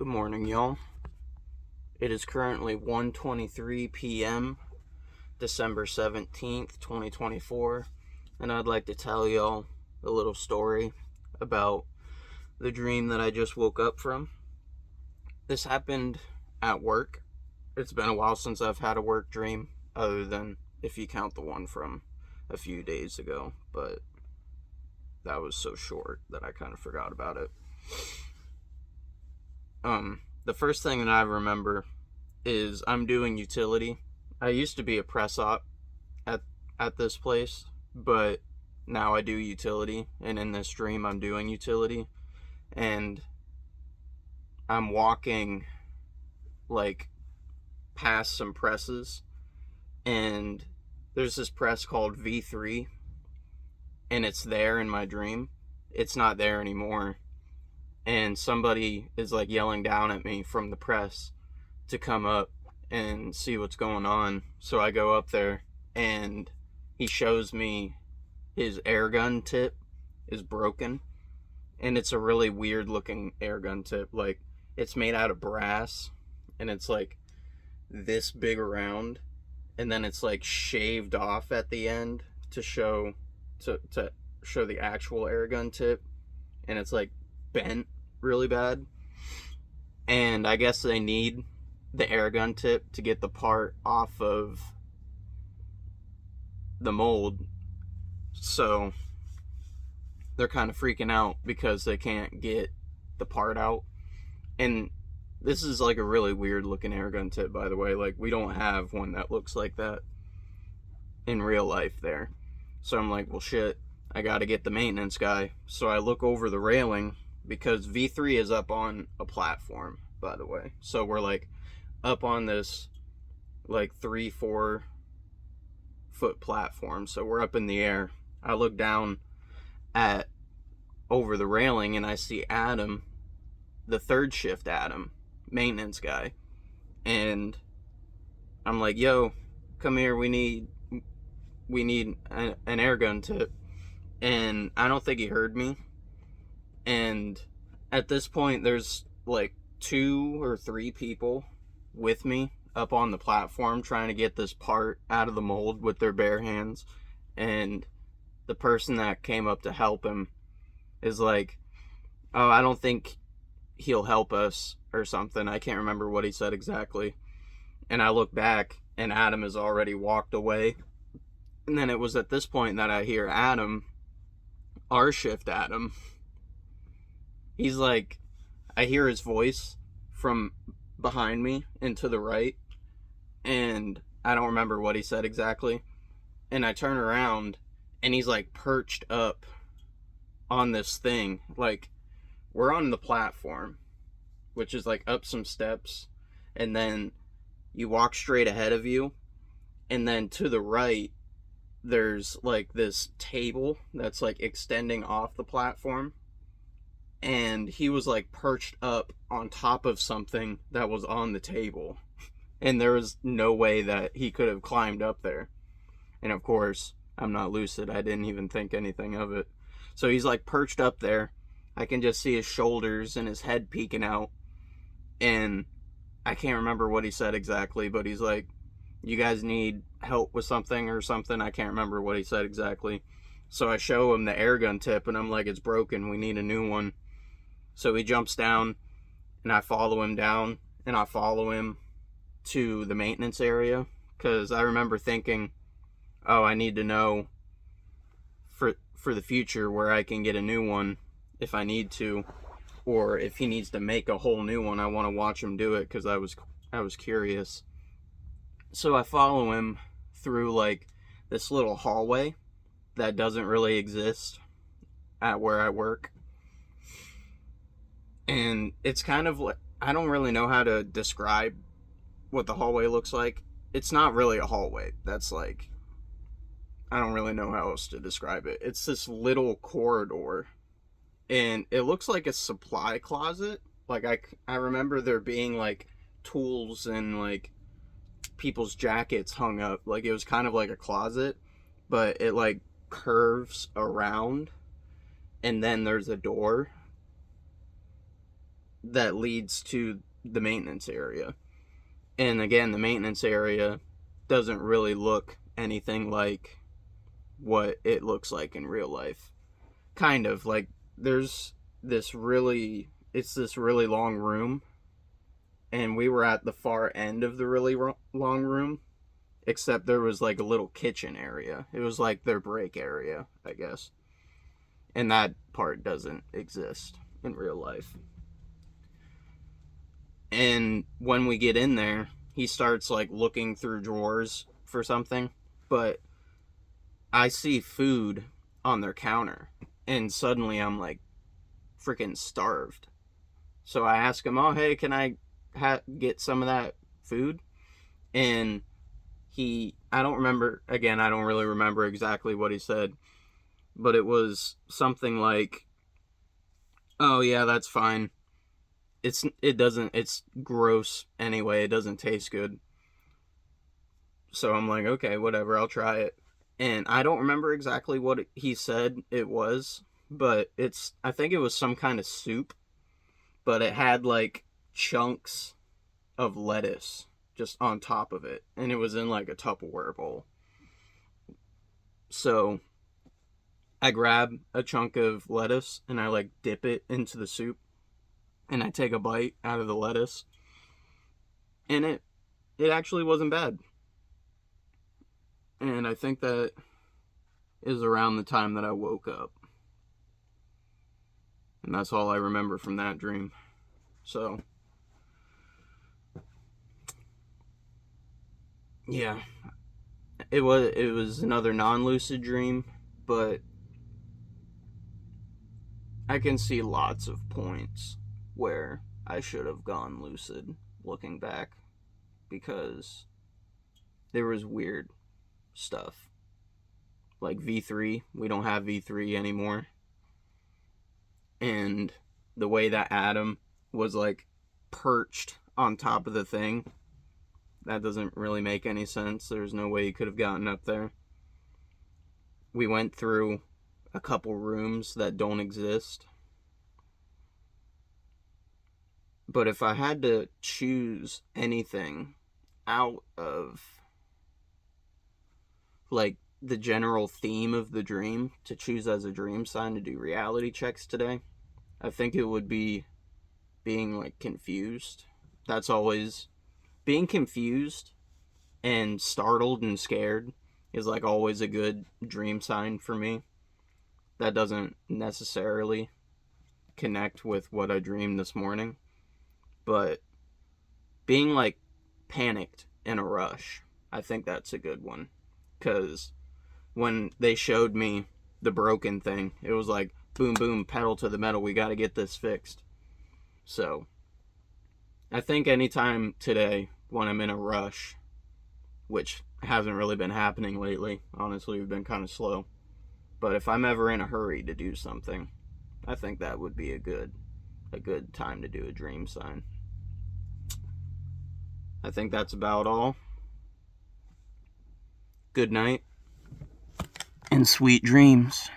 Good morning, y'all. It is currently 1:23 p.m., December 17th, 2024, and I'd like to tell y'all a little story about the dream that I just woke up from. This happened at work. It's been a while since I've had a work dream, other than if you count the one from a few days ago, but that was so short that I kind of forgot about it. The first thing that I remember is I'm doing utility. I used to be a press op at this place, but now I do utility, and in this dream I'm doing utility, and I'm walking like past some presses, and there's this press called V3, and it's there in my dream. It's not there anymore, and somebody is like yelling down at me from the press to come up and see what's going on. So I go up there, and he shows me his air gun tip is broken, and it's a really weird looking air gun tip. Like, it's made out of brass, and it's like this big around, and then it's like shaved off at the end to show the actual air gun tip, and it's like bent really bad. And I guess they need the air gun tip to get the part off of the mold, so they're kind of freaking out because they can't get the part out. And this is like a really weird looking air gun tip, by the way. Like, we don't have one that looks like that in real life there. So I'm like, well, shit, I gotta get the maintenance guy. So I look over the railing, because V3 is up on a platform, by the way. So we're like up on this like 3-4 foot platform, so we're up in the air. I look down at over the railing, and I see Adam, the third shift Adam, maintenance guy, and I'm like, yo, come here, we need an air gun tip. And I don't think he heard me, and at this point there's like 2 or 3 people with me up on the platform trying to get this part out of the mold with their bare hands. And the person that came up to help him is like, oh, I don't think he'll help us, or something. I can't remember what he said exactly. And I look back, and Adam has already walked away. And then it was at this point that I hear Adam, our shift Adam, he's like, I hear his voice from behind me and to the right, and I don't remember what he said exactly. And I turn around, and he's like perched up on this thing. Like, we're on the platform, which is like up some steps, and then you walk straight ahead of you, and then to the right there's like this table that's like extending off the platform, and he was like perched up on top of something that was on the table, and there was no way that he could have climbed up there. And of course, I'm not lucid, I didn't even think anything of it. So he's like perched up there, I can just see his shoulders and his head peeking out, and I can't remember what he said exactly, but he's like, you guys need help with something or something. I can't remember what he said exactly. So I show him the air gun tip, and I'm like, it's broken, we need a new one. So he jumps down, and I follow him down, and I follow him to the maintenance area, because I remember thinking, oh, I need to know for the future where I can get a new one if I need to, or if he needs to make a whole new one. I want to watch him do it, because I was curious. So I follow him through like this little hallway that doesn't really exist at where I work. And it's kind of like, I don't really know how to describe what the hallway looks like. It's not really a hallway. That's like, I don't really know how else to describe it. It's this little corridor, and it looks like a supply closet. Like, I remember there being like tools and like people's jackets hung up. Like, it was kind of like a closet, but it like curves around, and then there's a door, that leads to the maintenance area. And again, the maintenance area doesn't really look anything like what it looks like in real life. Kind of like there's it's this really long room, and we were at the far end of the really long room, except there was like a little kitchen area. It was like their break area, I guess. And that part doesn't exist in real life. And when we get in there, he starts like looking through drawers for something, but I see food on their counter, and suddenly I'm like freaking starved. So I ask him, "Oh, hey, can I get some of that food?" And I don't remember, again, I don't really remember exactly what he said, but it was something like, "Oh, yeah, that's fine. It's gross anyway. It doesn't taste good." So I'm like, "Okay, whatever, I'll try it." And I don't remember exactly what he said it was, but I think it was some kind of soup, but it had like chunks of lettuce just on top of it, and it was in like a Tupperware bowl. So I grab a chunk of lettuce and I like dip it into the soup, and I take a bite out of the lettuce, and it actually wasn't bad. And I think that is around the time that I woke up. And that's all I remember from that dream. So, yeah, it was another non-lucid dream, but I can see lots of points where I should have gone lucid looking back, because there was weird stuff. Like V3, we don't have V3 anymore. And the way that Adam was like perched on top of the thing, that doesn't really make any sense. There's no way he could have gotten up there. We went through a couple rooms that don't exist. But if I had to choose anything out of like the general theme of the dream to choose as a dream sign to do reality checks today, I think it would be being like confused. That's always being confused and startled and scared is like always a good dream sign for me. That doesn't necessarily connect with what I dreamed this morning, but being like panicked in a rush, I think that's a good one. Because when they showed me the broken thing, it was like boom, boom, pedal to the metal, we got to get this fixed. So I think anytime today when I'm in a rush, which hasn't really been happening lately, honestly, we've been kind of slow, but if I'm ever in a hurry to do something, I think that would be a good time to do a dream sign. I think that's about all. Good night and sweet dreams.